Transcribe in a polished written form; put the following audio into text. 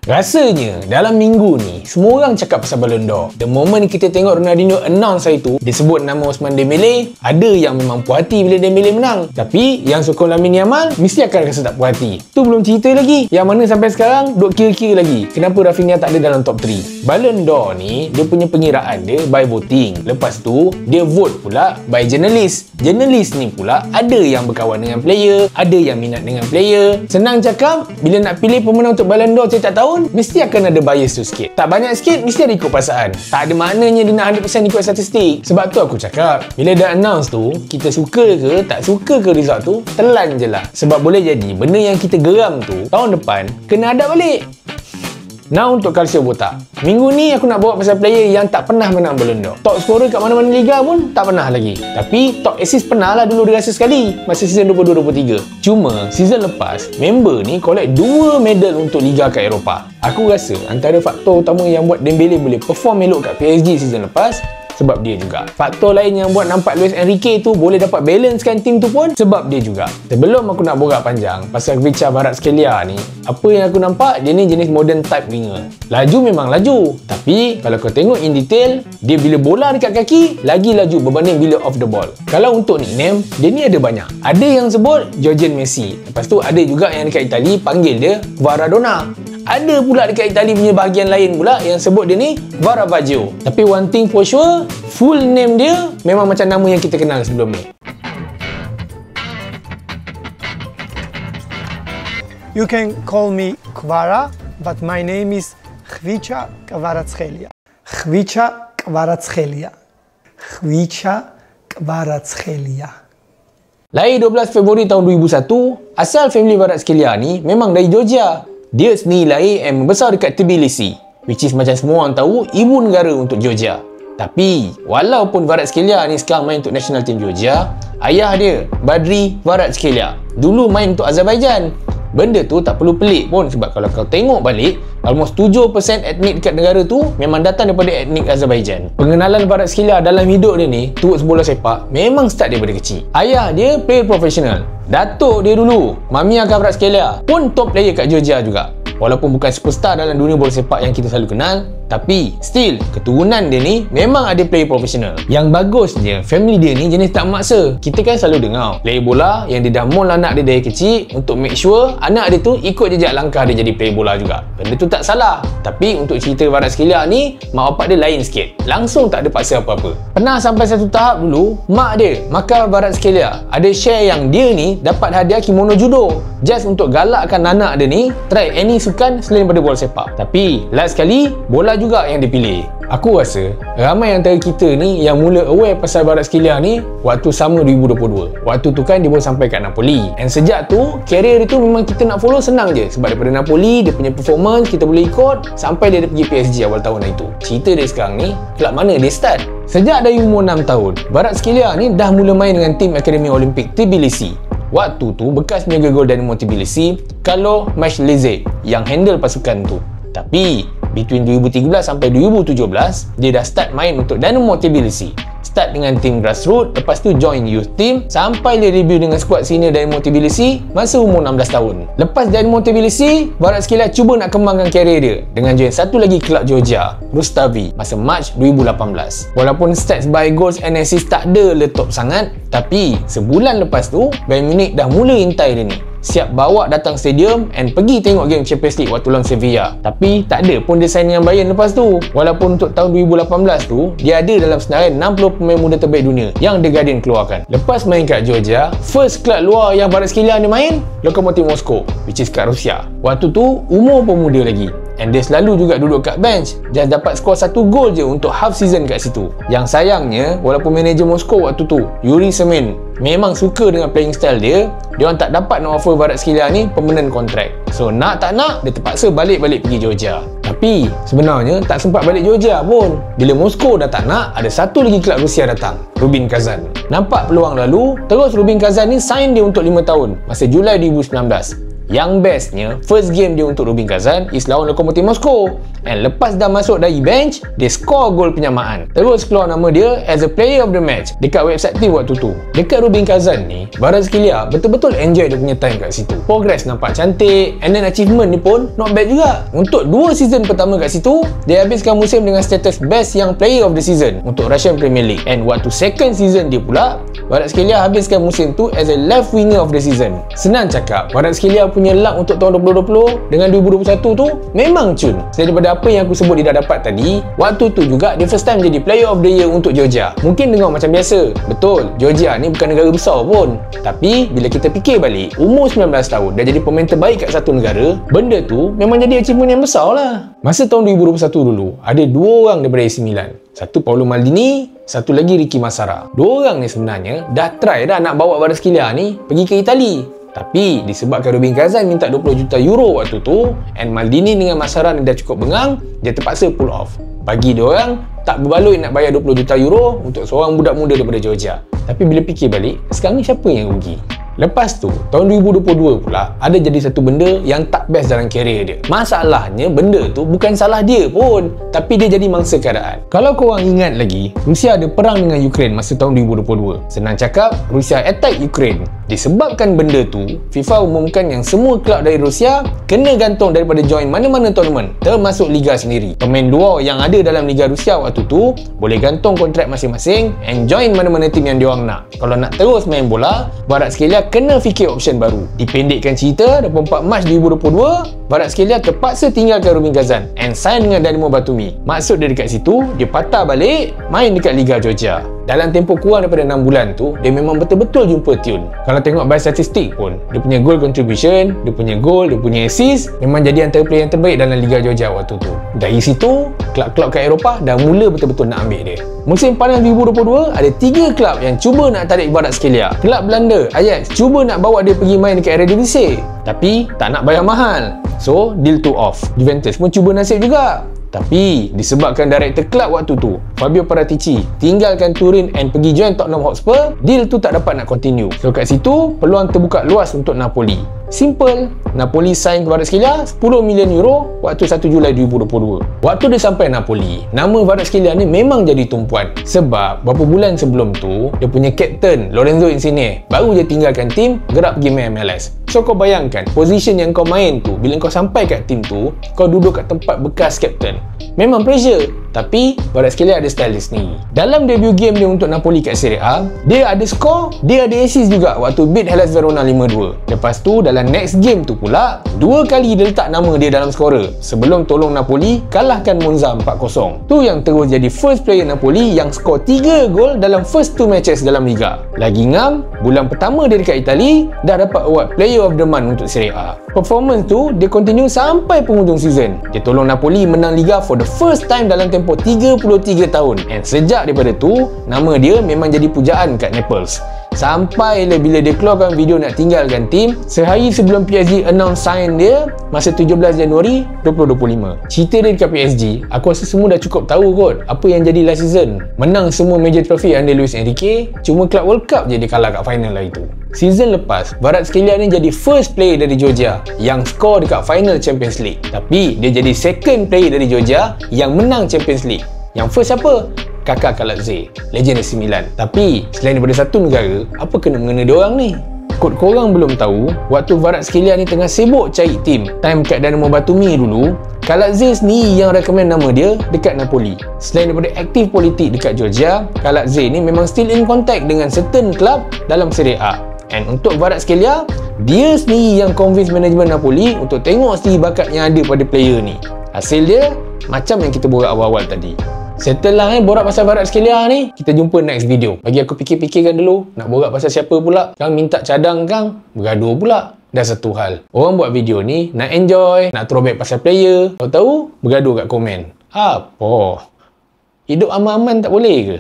Rasanya dalam minggu ni semua orang cakap pasal Ballon d'Or. The moment kita tengok Ronaldinho announce hari tu, dia sebut nama Ousmane Dembele, ada yang memang puas hati bila Dembele menang. Tapi yang sokong Lamine Yamal mesti akan rasa tak puas hati. Tu belum cerita lagi. Yang mana sampai sekarang duk kira-kira lagi kenapa Rafinha tak ada dalam top 3. Ballon d'Or ni dia punya pengiraan dia by voting. Lepas tu dia vote pula by journalist. Journalist ni pula ada yang berkawan dengan player, ada yang minat dengan player. Senang cakap, bila nak pilih pemenang untuk Ballon d'Or setiap tahun, mesti akan ada bias tu sikit. Tak banyak sikit, mesti ada ikut perasaan. Tak ada maknanya dia nak 100% ikut statistik. Sebab tu aku cakap, bila dah announce tu, kita suka ke tak suka ke result tu, telan je lah. Sebab boleh jadi benda yang kita geram tu tahun depan kena hadap balik. Now untuk Calcio Botak. Minggu ni aku nak bawa pasal player yang tak pernah menang Ballon d'Or. Top scorer kat mana-mana liga pun tak pernah lagi. Tapi top assist pernah lah dulu dia rasa sekali masa season 22-23. Cuma season lepas member ni collect 2 medal untuk liga kat Eropah. Aku rasa antara faktor utama yang buat Dembele boleh perform elok kat PSG season lepas sebab dia juga. Faktor lain yang buat nampak Luis Enrique tu boleh dapat balancekan tim tu pun sebab dia juga. Sebelum aku nak borak panjang pasal Khvicha Kvaratskhelia ni, apa yang aku nampak dia ni jenis modern type winger. Laju memang laju, tapi kalau kau tengok in detail, dia bila bola dekat kaki lagi laju berbanding bila off the ball. Kalau untuk nickname, dia ni ada banyak. Ada yang sebut Georgian Messi. Lepas tu ada juga yang dekat Itali panggil dia Varadona. Ada pula dekat Itali punya bahagian lain pula yang sebut dia ni Varavaggio. Tapi one thing for sure, full name dia memang macam nama yang kita kenal sebelum ni. You can call me Kvara, but my name is Khvicha Kvaratskhelia. Khvicha Kvaratskhelia. Khvicha Kvaratskhelia. Lahir 12 Februari tahun 2001, asal family Kvaratskhelia ni memang dari Georgia. Dia sendiri lahir dan membesar dekat Tbilisi, which is macam semua orang tahu ibu negara untuk Georgia. Tapi walaupun Kvaratskhelia ni sekarang main untuk national team Georgia, ayah dia Badri Kvaratskhelia dulu main untuk Azerbaijan. Benda tu tak perlu pelik pun sebab kalau kau tengok balik, almost 7% etnik dekat negara tu memang datang daripada etnik Azerbaijan. Pengenalan Kvaratskhelia dalam hidup dia ni towards bola sepak memang start daripada kecil. Ayah dia player profesional. Datuk dia dulu, Mamia Kvaratskhelia, pun top player kat Georgia juga. Walaupun bukan superstar dalam dunia bola sepak yang kita selalu kenal, tapi still keturunan dia ni memang ada player profesional. Yang bagus dia, family dia ni jenis tak memaksa. Kita kan selalu dengar player bola yang dia dah mold anak dia dari kecil untuk make sure anak dia tu ikut jejak langkah dia jadi player bola juga. Benda tu tak salah. Tapi untuk cerita Kvaratskhelia ni, mak bapak dia lain sikit. Langsung tak ada paksa apa-apa. Pernah sampai satu tahap dulu, mak dia, Maka Kvaratskhelia, ada share yang dia ni dapat hadiah kimono judo just untuk galakkan anak dia ni try any sukan selain daripada bola sepak. Tapi last sekali bola juga yang dipilih. Aku rasa ramai antara kita ni yang mula aware pasal Kvaratskhelia ni waktu sama 2022. Waktu tu kan dia baru sampai kat Napoli. And sejak tu, career dia tu memang kita nak follow senang je. Sebab daripada Napoli, dia punya performance kita boleh ikut sampai dia pergi PSG awal tahun itu. Cerita dia sekarang ni, kelab mana dia start? Sejak dari umur 6 tahun, Kvaratskhelia ni dah mula main dengan tim Akademi Olimpik Tbilisi. Waktu tu bekas penjaga gol Dynamo Tbilisi, Carlo Majlezek yang handle pasukan tu. Tapi between 2013 sampai 2017, dia dah start main untuk Dynamo Tbilisi. Start dengan tim grassroots, lepas tu join youth team sampai dia debut dengan skuad senior Dynamo Tbilisi masa umur 16 tahun. Lepas Dynamo Tbilisi, Kvaratskhelia cuba nak kembangkan karier dia dengan join satu lagi kelab Georgia, Rustavi, masa Mac 2018. Walaupun stats by goals and assist tak ada letop sangat, tapi sebulan lepas tu Bayern Munich dah mula intai dia ni. Siap bawa datang stadium and pergi tengok game Champions League waktu lawan Sevilla. Tapi tak ada pun dia sign dengan Bayern lepas tu. Walaupun untuk tahun 2018 tu, dia ada dalam senarai 60 pemain muda terbaik dunia yang The Guardian keluarkan. Lepas main kat Georgia, first club luar yang Kvaratskhelia ni main, Lokomotiv Moscow, which is kat Rusia. Waktu tu, umur pun muda lagi. And dia selalu juga duduk kat bench. Just dapat skor 1 gol je untuk half season kat situ. Yang sayangnya, walaupun manager Moskow waktu tu, Yuri Semin, memang suka dengan playing style dia, dia orang tak dapat nak offer Kvaratskhelia ni permanent contract. So nak tak nak, dia terpaksa balik-balik pergi Georgia. Tapi sebenarnya tak sempat balik Georgia pun. Bila Moskow dah tak nak, ada satu lagi kelab Rusia datang, Rubin Kazan. Nampak peluang lalu, terus Rubin Kazan ni sign dia untuk 5 tahun masa Julai 2019. Yang bestnya, first game dia untuk Rubin Kazan is lawan Lokomotiv Moskow. And lepas dah masuk dari bench, dia score gol penyamaan. Terus keluar nama dia as a player of the match dekat website team waktu tu. Dekat Rubin Kazan ni, Kvaratskhelia betul-betul enjoy dia punya time kat situ. Progress nampak cantik, and then achievement ni pun not bad juga. Untuk 2 season pertama kat situ, dia habiskan musim dengan status best young player of the season untuk Russian Premier League. And waktu second season dia pula, Kvaratskhelia habiskan musim tu as a left winger of the season. Senang cakap, Kvaratskhelia punya luck untuk tahun 2020 dengan 2021 tu memang cun. Selain daripada apa yang aku sebut dia dah dapat tadi, waktu tu juga dia first time jadi player of the year untuk Georgia. Mungkin dengar macam biasa, betul, Georgia ni bukan negara besar pun. Tapi bila kita fikir balik, umur 19 tahun dah jadi pemain terbaik kat satu negara, benda tu memang jadi achievement yang besar lah. Masa tahun 2021 dulu, ada 2 orang daripada AC Milan. Satu Paolo Maldini, satu lagi Ricky Massara. 2 orang ni sebenarnya dah try dah nak bawa Kvaratskhelia ni pergi ke Itali. Tapi disebabkan Rubin Kazan minta 20 juta euro waktu tu, and Maldini dengan Massara ni dah cukup bengang, dia terpaksa pull off. Bagi dia orang tak berbaloi nak bayar 20 juta euro untuk seorang budak muda daripada Georgia. Tapi bila fikir balik, sekarang ni siapa yang rugi? Lepas tu, tahun 2022 pula, ada jadi satu benda yang tak best dalam kerjaya dia. Masalahnya, benda tu bukan salah dia pun, tapi dia jadi mangsa keadaan. Kalau korang ingat lagi, Rusia ada perang dengan Ukraine masa tahun 2022. Senang cakap, Rusia attack Ukraine. Disebabkan benda tu, FIFA umumkan yang semua kelab dari Rusia kena gantung daripada join mana-mana tournament, termasuk Liga sendiri. Pemain luar yang ada dalam Liga Rusia waktu tu, boleh gantung kontrak masing-masing and join mana-mana tim yang diorang nak. Kalau nak terus main bola, Kvaratskhelia kena fikir option baru. Dipendekkan cerita, 24 Mac 2022, Kvaratskhelia terpaksa tinggalkan Rubin Kazan and sign dengan Dynamo Batumi. Maksud dia dekat situ, dia patah balik main dekat Liga Georgia. Dalam tempoh kurang daripada 6 bulan tu, dia memang betul-betul jumpa tune. Kalau tengok by statistik pun, dia punya goal contribution, dia punya goal, dia punya assist, memang jadi antara player yang terbaik dalam Liga Georgia waktu tu. Dari situ, klub-klub kat Eropah dah mula betul-betul nak ambil dia. Musim panas 2022, ada 3 klub yang cuba nak tarik Kvaratskhelia. Klub Belanda, Ajax, cuba nak bawa dia pergi main dekat Eredivisie, tapi tak nak bayar mahal. So, deal tu off. Juventus pun cuba nasib juga. Tapi disebabkan director klub waktu tu, Fabio Paratici, tinggalkan Turin and pergi join Tottenham Hotspur, deal tu tak dapat nak continue. So kat situ peluang terbuka luas untuk Napoli. Simple, Napoli sign Kvaratskhelia 10 million euro waktu 1 Julai 2022. Waktu dia sampai Napoli, nama Kvaratskhelia ni memang jadi tumpuan. Sebab beberapa bulan sebelum tu, dia punya captain Lorenzo Insigne baru je tinggalkan tim, gerak pergi main MLS. So kau bayangkan, position yang kau main tu, bila kau sampai kat tim tu, kau duduk kat tempat bekas captain. Memang pressure, tapi Kvaratskhelia ada style dia sendiri. Dalam debut game dia untuk Napoli kat Serie A, dia ada score, dia ada assist juga waktu beat Hellas Verona 5-2. Lepas tu, dalam next game tu pula, 2 kali dia letak nama dia dalam scorer sebelum tolong Napoli kalahkan Monza 4-0. Tu yang terus jadi first player Napoli yang skor 3 gol dalam first 2 matches dalam Liga. Lagi ngam, bulan pertama dia dekat Itali, dah dapat award Player of the Month untuk Serie A. Performance tu, dia continue sampai penghujung season. Dia tolong Napoli menang Liga for the first time dalam tempoh 33 tahun. And sejak daripada tu, nama dia memang jadi pujaan kat Naples. Sampailah bila dia keluarkan video nak tinggalkan tim, sehari sebelum PSG announce sign dia masa 17 Januari 2025. Cerita dia dekat PSG, aku rasa semua dah cukup tahu kot apa yang jadi last season. Menang semua major trophy under Luis Enrique, cuma Club World Cup je dia kalah kat final lah itu. Season lepas, Kvaratskhelia ni jadi first player dari Georgia yang score dekat final Champions League. Tapi dia jadi second player dari Georgia yang menang Champions League. Yang first siapa? Kakak Kaladze, legend AC Milan. Tapi selain daripada satu negara, apa kena mengena diorang ni? Kot korang belum tahu, waktu Kvaratskhelia ni tengah sibuk cari tim, time kat Dynamo Batumi dulu, Kaladze ni yang recommend nama dia dekat Napoli. Selain daripada aktif politik dekat Georgia, Kaladze ni memang still in contact dengan certain club dalam Serie A. And untuk Kvaratskhelia, dia sendiri yang convince manajemen Napoli untuk tengok sendiri bakat yang ada pada player ni. Hasil dia, macam yang kita borak awal-awal tadi. Settle lah borak pasal Kvaratskhelia ni. Kita jumpa next video. Bagi aku fikir-fikirkan dulu, nak borak pasal siapa pula. Kang minta cadang kang, bergaduh pula. Dah satu hal. Orang buat video ni, nak enjoy, nak throwback pasal player. Tahu-tahu, bergaduh kat komen. Apa? Hidup aman-aman tak boleh ke?